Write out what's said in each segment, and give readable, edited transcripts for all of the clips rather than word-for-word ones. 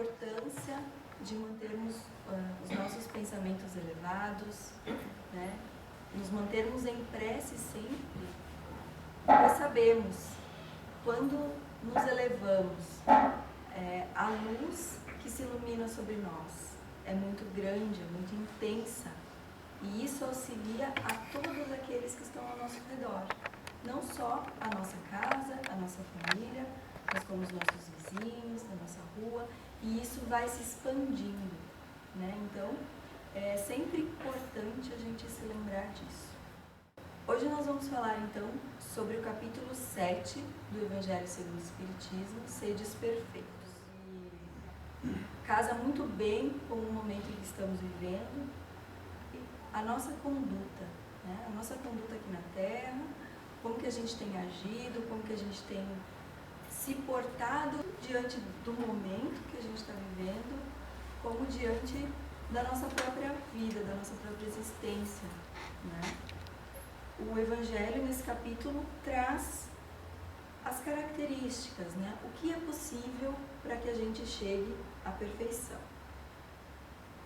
importância de mantermos os nossos pensamentos elevados, né? Nos mantermos em prece sempre, pois sabemos, quando nos elevamos, a luz que se ilumina sobre nós é muito grande, é muito intensa, e isso auxilia a todos aqueles que estão ao nosso redor, não só a nossa casa, a nossa família, mas como os nossos vizinhos, a nossa rua, e isso vai se expandindo, né? Então, é sempre importante a gente se lembrar disso. Hoje nós vamos falar, então, sobre o capítulo 7 do Evangelho segundo o Espiritismo, Sedes Perfeitos. E casa muito bem com o momento que estamos vivendo e a nossa conduta, né? A nossa conduta aqui na Terra, como que a gente tem agido, como que a gente tem se portado diante do momento que a gente está vivendo, como diante da nossa própria vida, da nossa própria existência, né? O Evangelho, nesse capítulo, traz as características, né? O que é possível para que a gente chegue à perfeição.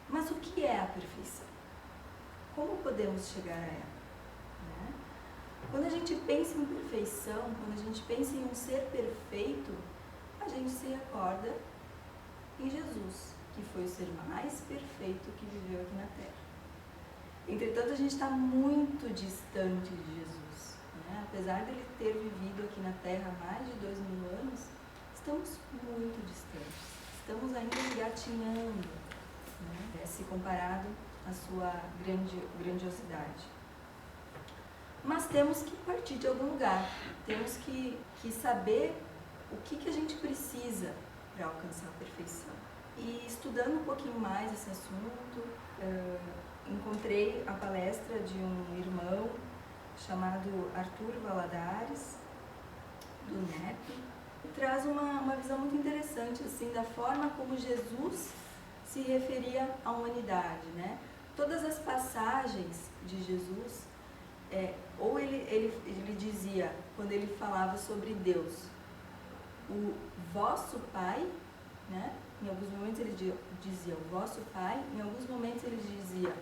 Mas o que é a perfeição? Como podemos chegar a ela? Né? Quando a gente pensa em perfeição, quando a gente pensa em um ser perfeito, a gente se recorda em Jesus, que foi o ser mais perfeito que viveu aqui na Terra. Entretanto, a gente está muito distante de Jesus, né? Apesar de ele ter vivido aqui na Terra há mais de 2000 anos, estamos muito distantes, estamos ainda engatinhando, né? Se comparado à sua grandiosidade. Mas temos que partir de algum lugar, temos que saber o que a gente precisa para alcançar a perfeição. E estudando um pouquinho mais esse assunto, encontrei a palestra de um irmão chamado Arthur Valadares, do NEP, e traz uma visão muito interessante assim, da forma como Jesus se referia à humanidade, né? Todas as passagens de Jesus, ou ele dizia, quando ele falava sobre Deus, o vosso Pai, né? Em alguns momentos ele dizia o vosso Pai, em alguns momentos ele dizia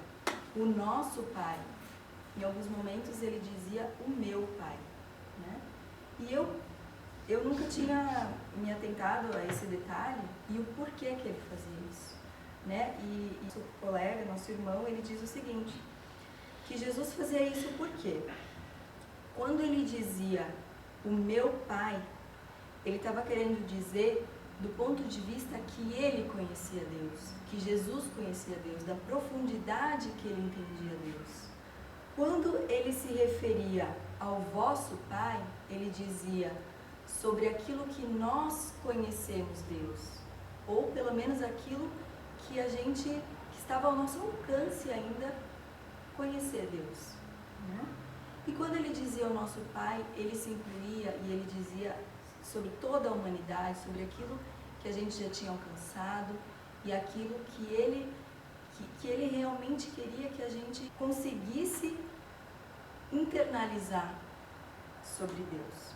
o nosso Pai, em alguns momentos ele dizia o meu Pai, né? E eu nunca tinha me atentado a esse detalhe e o porquê que ele fazia isso, né? E nosso colega, nosso irmão, ele diz o seguinte, que Jesus fazia isso porque quando ele dizia o meu Pai, ele estava querendo dizer do ponto de vista que ele conhecia Deus, que Jesus conhecia Deus, da profundidade que ele entendia Deus. Quando ele se referia ao vosso Pai, ele dizia sobre aquilo que nós conhecemos Deus, ou pelo menos aquilo que a gente, que estava ao nosso alcance ainda, conhecer Deus, né? E quando ele dizia o nosso Pai, ele se incluía e ele dizia sobre toda a humanidade, sobre aquilo que a gente já tinha alcançado e aquilo que ele realmente queria que a gente conseguisse internalizar sobre Deus.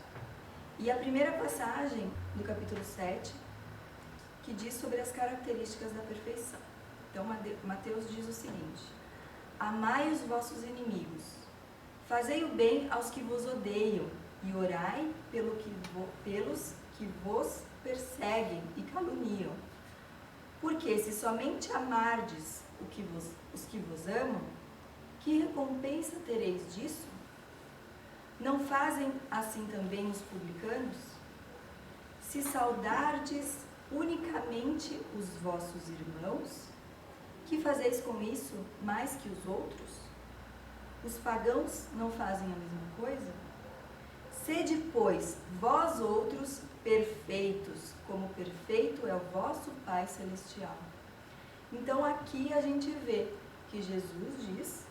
E a primeira passagem do capítulo 7, que diz sobre as características da perfeição. Então, Mateus diz o seguinte, amai os vossos inimigos, fazei o bem aos que vos odeiam, e orai pelos que vos perseguem e caluniam. Porque se somente amardes os que vos amam, que recompensa tereis disso? Não fazem assim também os publicanos? Se saudardes unicamente os vossos irmãos, que fazeis com isso mais que os outros? Os pagãos não fazem a mesma coisa? Sede, pois, vós outros perfeitos, como perfeito é o vosso Pai Celestial. Então aqui a gente vê que Jesus diz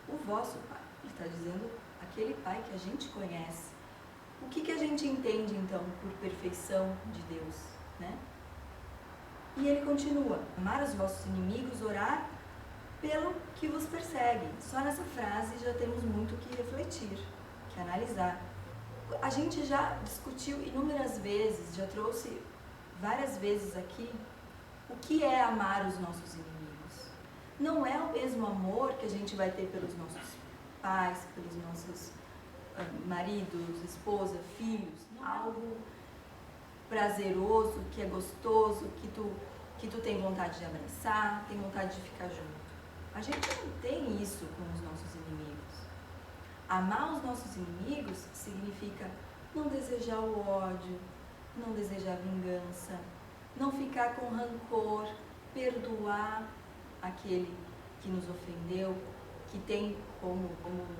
o vosso Pai. Ele está dizendo aquele Pai que a gente conhece. O que a gente entende então por perfeição de Deus, né? E ele continua, amar os vossos inimigos, orar pelo que vos perseguem. Só nessa frase já temos muito que refletir, que analisar. A gente já discutiu inúmeras vezes, já trouxe várias vezes aqui, O que é amar os nossos inimigos? Não é o mesmo amor que a gente vai ter pelos nossos pais, pelos nossos maridos, esposa, filhos. Algo prazeroso, que é gostoso, que tu tem vontade de abraçar, tem vontade de ficar junto. A gente não tem isso com os nossos inimigos. Amar os nossos inimigos significa não desejar o ódio, não desejar vingança, não ficar com rancor, perdoar aquele que nos ofendeu, que tem como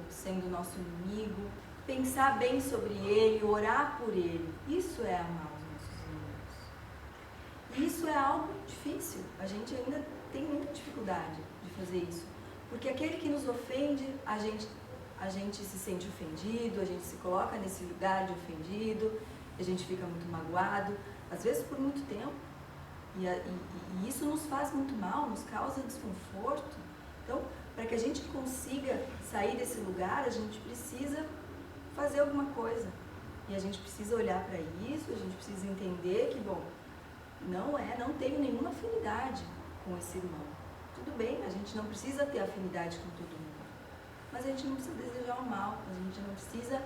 sendo nosso inimigo, pensar bem sobre ele, orar por ele. Isso é amar os nossos inimigos. E isso é algo difícil, a gente ainda tem muita dificuldade de fazer isso, porque aquele que nos ofende, a gente se sente ofendido, a gente se coloca nesse lugar de ofendido, a gente fica muito magoado, às vezes por muito tempo, e isso nos faz muito mal, nos causa desconforto. Então, para que a gente consiga sair desse lugar, a gente precisa fazer alguma coisa, e a gente precisa olhar para isso, a gente precisa entender que, bom, não tenho nenhuma afinidade com esse irmão. Tudo bem, a gente não precisa ter afinidade com todo mundo, mas a gente não precisa desejar o mal, a gente não precisa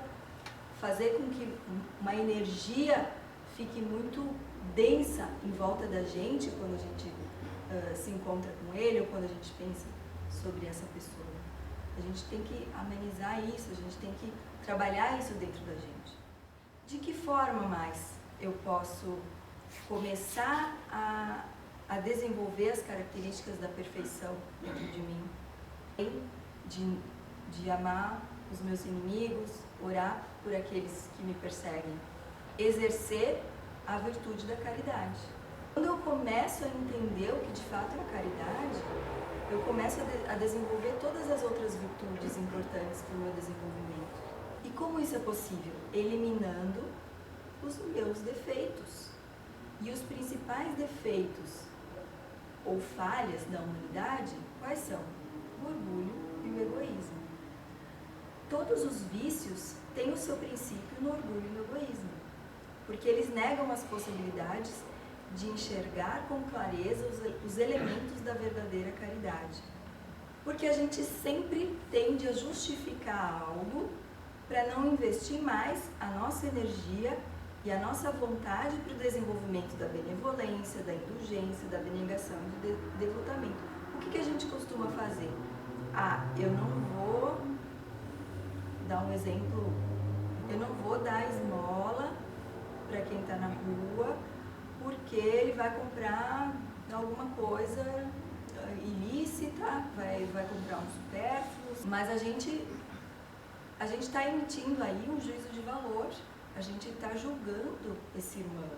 fazer com que uma energia fique muito densa em volta da gente quando a gente se encontra com ele ou quando a gente pensa sobre essa pessoa. A gente tem que amenizar isso, a gente tem que trabalhar isso dentro da gente. De que forma mais eu posso começar a desenvolver as características da perfeição dentro de mim? De amar os meus inimigos, orar por aqueles que me perseguem, exercer a virtude da caridade. Quando eu começo a entender o que de fato é a caridade, eu começo a desenvolver todas as outras virtudes importantes para o meu desenvolvimento. E como isso é possível? Eliminando os meus defeitos. E os principais defeitos ou falhas da humanidade, quais são? O orgulho e o egoísmo. Todos os vícios têm o seu princípio no orgulho e no egoísmo, porque eles negam as possibilidades de enxergar com clareza os elementos da verdadeira caridade. Porque a gente sempre tende a justificar algo para não investir mais a nossa energia e a nossa vontade para o desenvolvimento da benevolência, da indulgência, da abnegação e do devotamento. O que a gente costuma fazer? Eu não vou dar um exemplo, eu não vou dar esmola para quem está na rua, porque ele vai comprar alguma coisa ilícita, vai comprar um supérfluo, mas a gente está emitindo aí um juízo de valor, a gente está julgando esse irmão,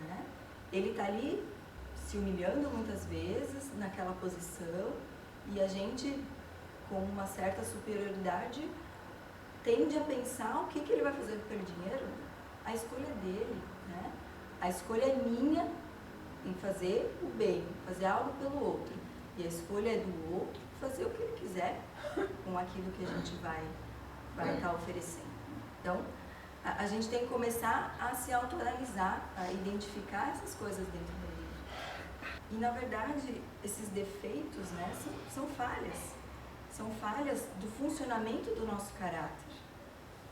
né? Ele está ali se humilhando muitas vezes naquela posição, e a gente, com uma certa superioridade, tende a pensar o que ele vai fazer com aquele dinheiro. A escolha é dele, né? A escolha é minha em fazer o bem, fazer algo pelo outro. E a escolha é do outro fazer o que ele quiser com aquilo que a gente vai estar oferecendo. Então, a gente tem que começar a se autoanalisar, a identificar essas coisas dentro dele. E, na verdade, esses defeitos, né, são falhas. São falhas do funcionamento do nosso caráter,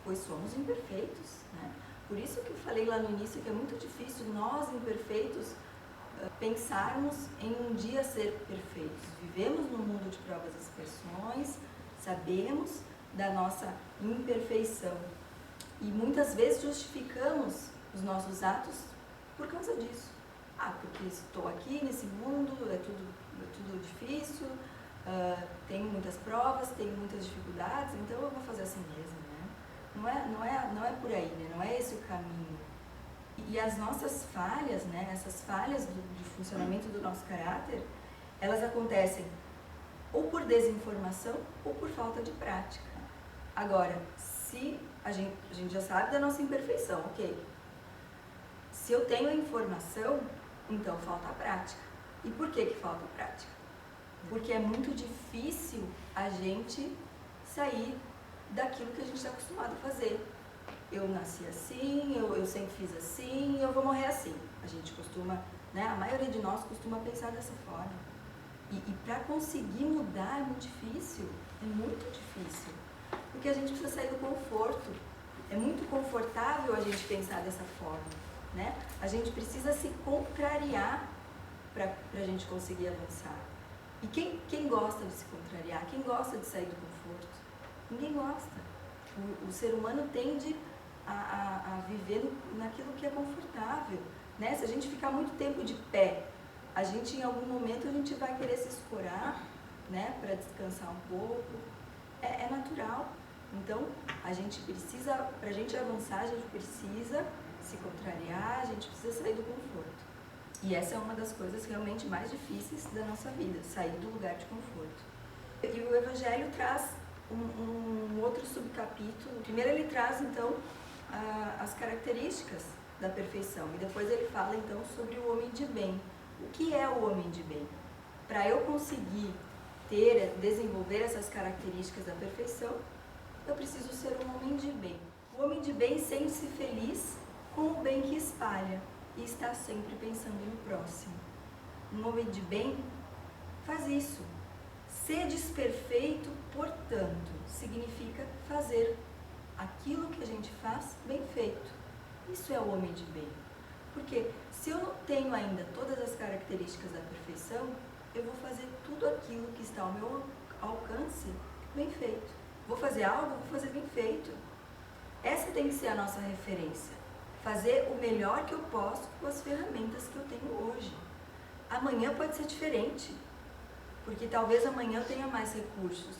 pois somos imperfeitos, né? Por isso que eu falei lá no início que é muito difícil nós, imperfeitos, pensarmos em um dia ser perfeitos. Vivemos num mundo de provas e expiações, sabemos da nossa imperfeição e muitas vezes justificamos os nossos atos por causa disso. Porque estou aqui nesse mundo, é tudo difícil, tenho muitas provas, tenho muitas dificuldades, então eu vou fazer assim mesmo, né? Não é por aí, né? Não é esse o caminho. E as nossas falhas, né? Essas falhas de funcionamento do nosso caráter, elas acontecem ou por desinformação ou por falta de prática. Agora, se a gente já sabe da nossa imperfeição, ok? Se eu tenho a informação, então falta a prática. E por que falta a prática? Porque é muito difícil a gente sair daquilo que a gente está acostumado a fazer. Eu nasci assim, eu sempre fiz assim, eu vou morrer assim. A gente costuma né? A maioria de nós costuma pensar dessa forma. E para conseguir mudar é muito difícil, porque a gente precisa sair do conforto. É muito confortável a gente pensar dessa forma, né? A gente precisa se contrariar para a gente conseguir avançar. E quem gosta de se contrariar? Quem gosta de sair do conforto? Ninguém gosta. O ser humano tende a viver naquilo que é confortável, né? Se a gente ficar muito tempo de pé, a gente, em algum momento, a gente vai querer se escorar, né? Para descansar um pouco. É natural. Então, a gente precisa, para a gente avançar, a gente precisa se contrariar, a gente precisa sair do conforto. E essa é uma das coisas realmente mais difíceis da nossa vida, sair do lugar de conforto. E o Evangelho traz um outro subcapítulo. Primeiro ele traz, então, as características da perfeição. E depois ele fala, então, sobre o homem de bem. O que é o homem de bem? Para eu conseguir desenvolver essas características da perfeição, eu preciso ser um homem de bem. O homem de bem sente-se feliz com o bem que espalha e está sempre pensando no próximo. Um homem de bem faz isso. Sedes perfeito, portanto, significa fazer aquilo que a gente faz bem feito. Isso é o homem de bem. Porque se eu não tenho ainda todas as características da perfeição, eu vou fazer tudo aquilo que está ao meu alcance bem feito. Vou fazer algo, vou fazer bem feito. Essa tem que ser a nossa referência. Fazer o melhor que eu posso com as ferramentas que eu tenho hoje. Amanhã pode ser diferente, porque talvez amanhã eu tenha mais recursos.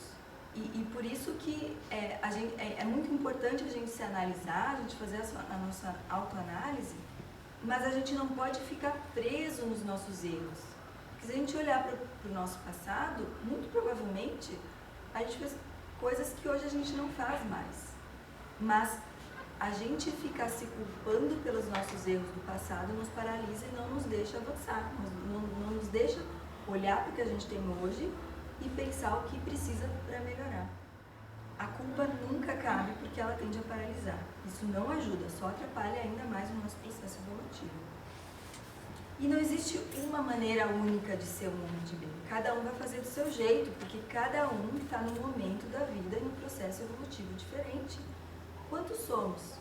E por isso que é muito importante a gente se analisar, a gente fazer a nossa autoanálise, mas a gente não pode ficar preso nos nossos erros. Porque se a gente olhar para o nosso passado, muito provavelmente a gente fez coisas que hoje a gente não faz mais. Mas a gente ficar se culpando pelos nossos erros do passado nos paralisa e não nos deixa avançar, não nos deixa olhar para o que a gente tem hoje e pensar o que precisa para melhorar. A culpa nunca cabe porque ela tende a paralisar. Isso não ajuda, só atrapalha ainda mais o nosso processo evolutivo. E não existe uma maneira única de ser um homem de bem. Cada um vai fazer do seu jeito, porque cada um está num momento da vida e num processo evolutivo diferente. Quantos somos?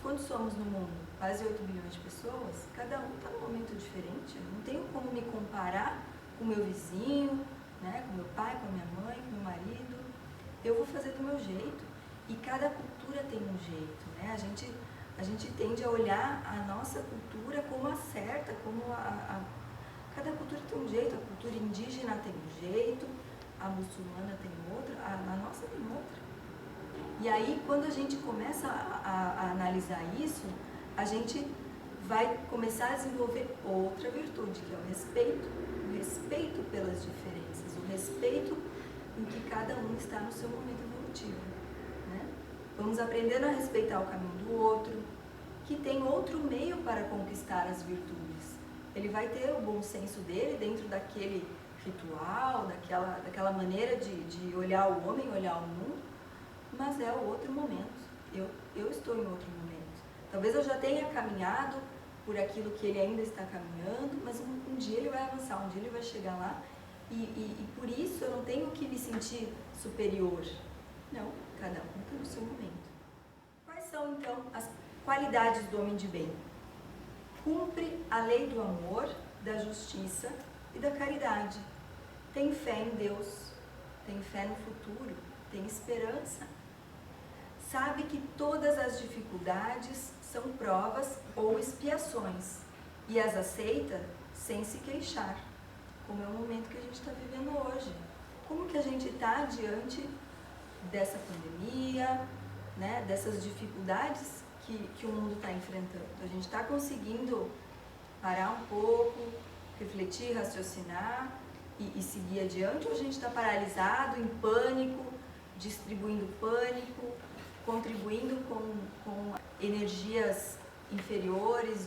Quantos somos no mundo? Quase 8 bilhões de pessoas? Cada um está num momento diferente. Eu não tenho como me comparar com o meu vizinho, né? Com meu pai, com a minha mãe, com meu marido. Eu vou fazer do meu jeito. E cada cultura tem um jeito, né? A gente tende a olhar a nossa cultura como a certa, como cada cultura tem um jeito. A cultura indígena tem um jeito, a muçulmana tem outro, a nossa tem outro. E aí, quando a gente começa a analisar isso, a gente vai começar a desenvolver outra virtude, que é o respeito pelas diferenças, o respeito em que cada um está no seu momento evolutivo, né? Vamos aprendendo a respeitar o caminho do outro, que tem outro meio para conquistar as virtudes. Ele vai ter o bom senso dele dentro daquele ritual, daquela maneira de olhar o homem, olhar o mundo, mas é o outro momento. Eu estou em outro momento. Talvez eu já tenha caminhado por aquilo que ele ainda está caminhando, mas um dia ele vai avançar, um dia ele vai chegar lá e por isso eu não tenho que me sentir superior. Não, cada um tem o seu momento. Quais são, então, as qualidades do homem de bem? Cumpre a lei do amor, da justiça e da caridade. Tem fé em Deus, tem fé no futuro, tem esperança. Sabe que todas as dificuldades são provas ou expiações e as aceita sem se queixar, como é o momento que a gente está vivendo hoje. Como que a gente está diante dessa pandemia, né, dessas dificuldades que o mundo está enfrentando? A gente está conseguindo parar um pouco, refletir, raciocinar e seguir adiante, ou a gente está paralisado, em pânico, distribuindo pânico, contribuindo com energias inferiores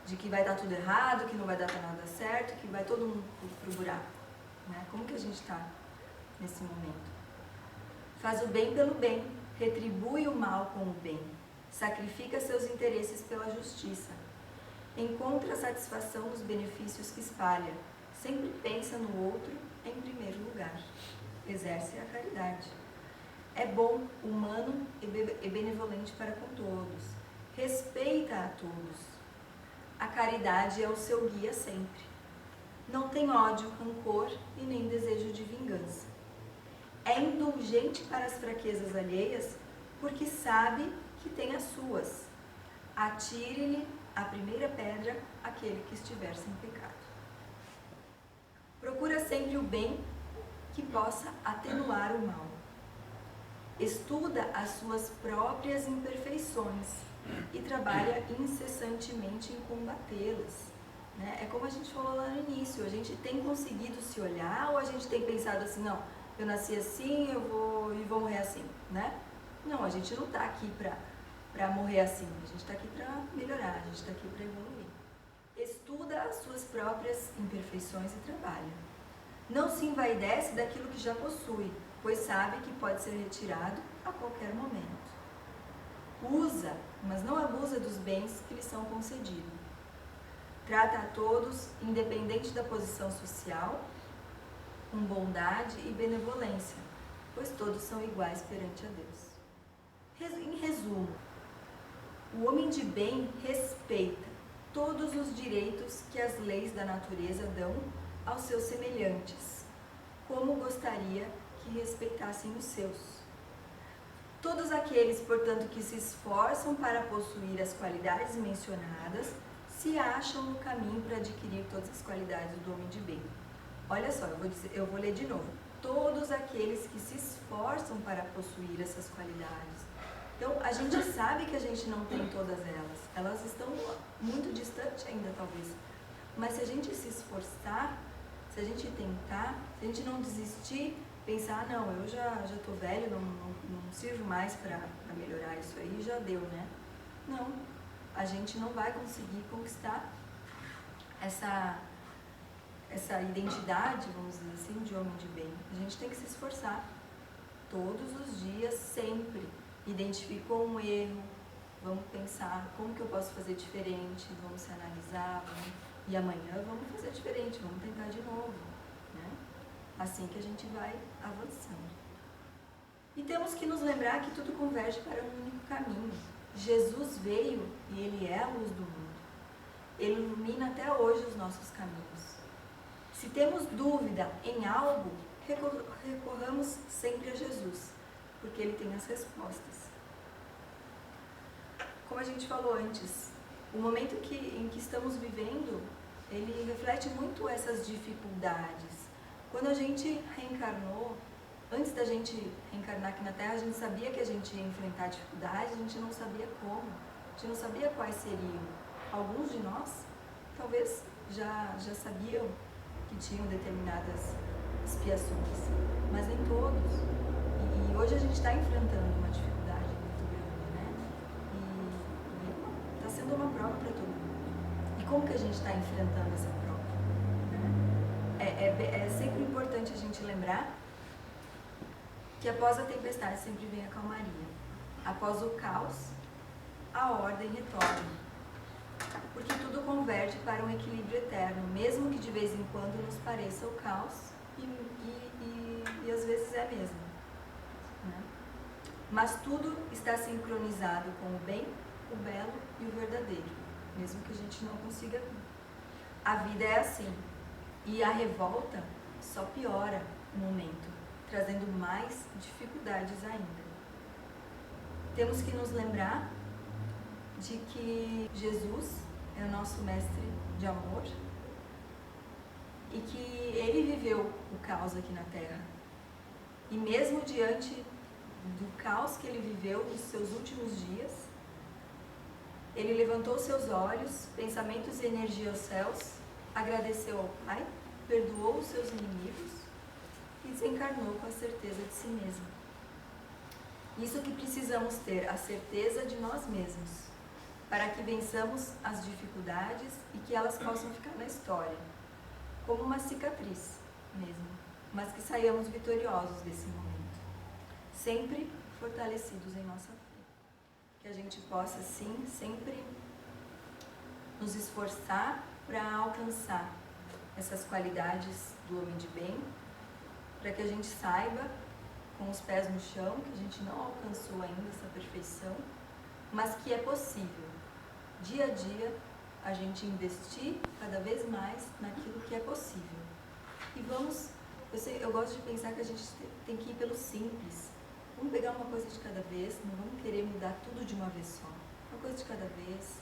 de que vai dar tudo errado, que não vai dar nada certo, que vai todo mundo pro buraco, né? Como que a gente está nesse momento? Faz o bem pelo bem, retribui o mal com o bem, sacrifica seus interesses pela justiça. Encontra satisfação nos benefícios que espalha. Sempre pensa no outro em primeiro lugar. Exerce a caridade. É bom, humano e benevolente para com todos. Respeita a todos. A caridade é o seu guia sempre. Não tem ódio, rancor e nem desejo de vingança. É indulgente para as fraquezas alheias, porque sabe que tem as suas. Atire-lhe a primeira pedra aquele que estiver sem pecado. Procura sempre o bem que possa atenuar o mal. Estuda as suas próprias imperfeições e trabalha incessantemente em combatê-las. Né? É como a gente falou lá no início, a gente tem conseguido se olhar ou a gente tem pensado assim, não, eu nasci assim, eu vou morrer assim, né? Não, a gente não está aqui para morrer assim, a gente está aqui para melhorar, a gente está aqui para evoluir. Estuda as suas próprias imperfeições e trabalha. Não se envaidece daquilo que já possui, pois sabe que pode ser retirado a qualquer momento. Usa, mas não abusa dos bens que lhe são concedidos. Trata a todos, independente da posição social, com bondade e benevolência, pois todos são iguais perante a Deus. Em resumo, o homem de bem respeita todos os direitos que as leis da natureza dão aos seus semelhantes, como gostaria que respeitassem os seus. Todos aqueles, portanto, que se esforçam para possuir as qualidades mencionadas, se acham no caminho para adquirir todas as qualidades do homem de bem. Olha só, eu vou ler de novo. Todos aqueles que se esforçam para possuir essas qualidades. Então, a gente sabe que a gente não tem todas elas. Elas estão muito distantes ainda, talvez. Mas se a gente se esforçar, se a gente tentar, se a gente não desistir, pensar, não, eu já estou velho, não sirvo mais para melhorar isso aí, já deu, né? Não, a gente não vai conseguir conquistar essa identidade, vamos dizer assim, de homem de bem. A gente tem que se esforçar todos os dias, sempre. Identificou um erro, vamos pensar como que eu posso fazer diferente, vamos se analisar, e amanhã vamos fazer diferente, vamos tentar de novo, né? Assim que a gente vai avançando. E temos que nos lembrar que tudo converge para um único caminho. Jesus veio e Ele é a luz do mundo. Ele ilumina até hoje os nossos caminhos. Se temos dúvida em algo, recorramos sempre a Jesus, porque Ele tem as respostas. Como a gente falou antes, o momento em que estamos vivendo, ele reflete muito essas dificuldades. Quando a gente reencarnou, antes da gente reencarnar aqui na Terra, a gente sabia que a gente ia enfrentar dificuldades, a gente não sabia como, a gente não sabia quais seriam. Alguns de nós, talvez, já sabiam que tinham determinadas expiações, mas nem todos. E hoje a gente está enfrentando uma dificuldade muito grande, né? E está sendo uma prova para todo mundo. E como que a gente está enfrentando essa prova? É sempre importante a gente lembrar que após a tempestade sempre vem a calmaria. Após o caos, a ordem retorna. Porque tudo converge para um equilíbrio eterno, mesmo que de vez em quando nos pareça o caos, e às vezes é mesmo. Né? Mas tudo está sincronizado com o bem, o belo e o verdadeiro, mesmo que a gente não consiga ver. A vida é assim, e a revolta só piora o momento, trazendo mais dificuldades ainda. Temos que nos lembrar de que Jesus é o nosso mestre de amor e que Ele viveu o caos aqui na Terra. E mesmo diante do caos que Ele viveu nos seus últimos dias, Ele levantou seus olhos, pensamentos e energia aos céus, agradeceu ao Pai, perdoou os seus inimigos e desencarnou com a certeza de si mesmo. Isso que precisamos ter, a certeza de nós mesmos, para que vençamos as dificuldades e que elas possam ficar na história, como uma cicatriz mesmo, mas que saiamos vitoriosos desse momento, sempre fortalecidos em nossa fé. Que a gente possa, sim, sempre nos esforçar para alcançar essas qualidades do homem de bem, para que a gente saiba, com os pés no chão, que a gente não alcançou ainda essa perfeição, mas que é possível, dia a dia, a gente investir cada vez mais naquilo que é possível. E vamos, eu gosto de pensar que a gente tem que ir pelo simples. Vamos pegar uma coisa de cada vez, não vamos querer mudar tudo de uma vez só. Uma coisa de cada vez.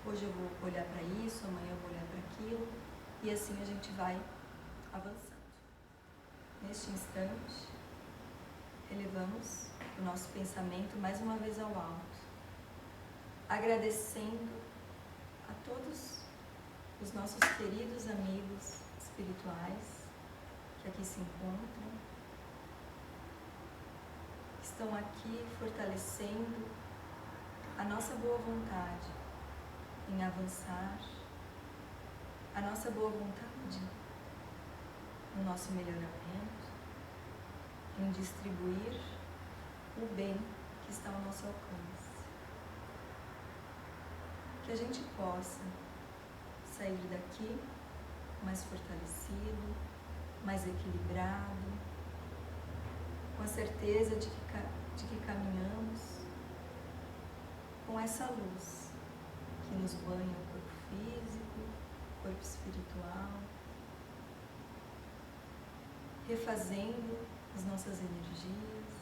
Hoje eu vou olhar para isso, amanhã eu vou olhar para aquilo, e assim a gente vai avançando. Neste instante, elevamos o nosso pensamento mais uma vez ao alto, agradecendo a todos os nossos queridos amigos espirituais que aqui se encontram, que estão aqui fortalecendo a nossa boa vontade em avançar, a nossa boa vontade no nosso melhoramento, em distribuir o bem que está ao nosso alcance. Que a gente possa sair daqui mais fortalecido, mais equilibrado, com a certeza de que caminhamos com essa luz que nos banha o corpo físico, o corpo espiritual, refazendo as nossas energias,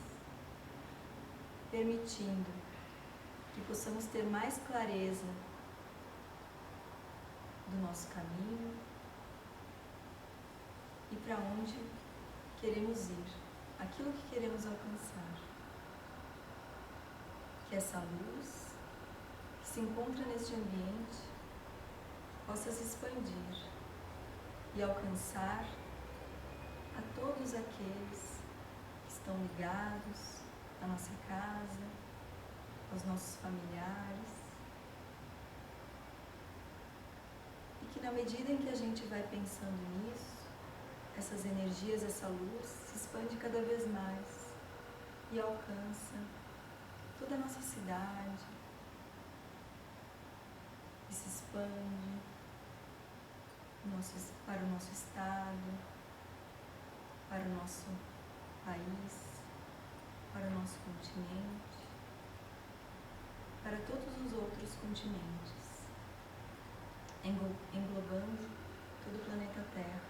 permitindo que possamos ter mais clareza do nosso caminho e para onde queremos ir, aquilo que queremos alcançar. Que essa luz que se encontra neste ambiente possa se expandir e alcançar a todos aqueles que estão ligados à nossa casa, aos nossos familiares, e que na medida em que a gente vai pensando nisso, essas energias, essa luz se expande cada vez mais e alcança toda a nossa cidade, e se expande para o nosso estado, para o nosso país, para o nosso continente, para todos os outros continentes, englobando todo o planeta Terra,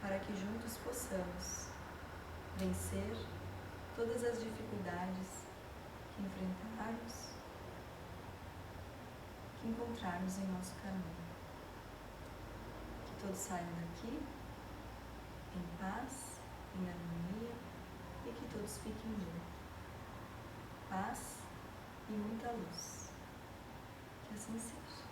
para que juntos possamos vencer todas as dificuldades que enfrentarmos, que encontrarmos em nosso caminho. Que todos saiam daqui em paz, em harmonia, e que todos fiquem bem. Paz e muita luz. Que assim seja.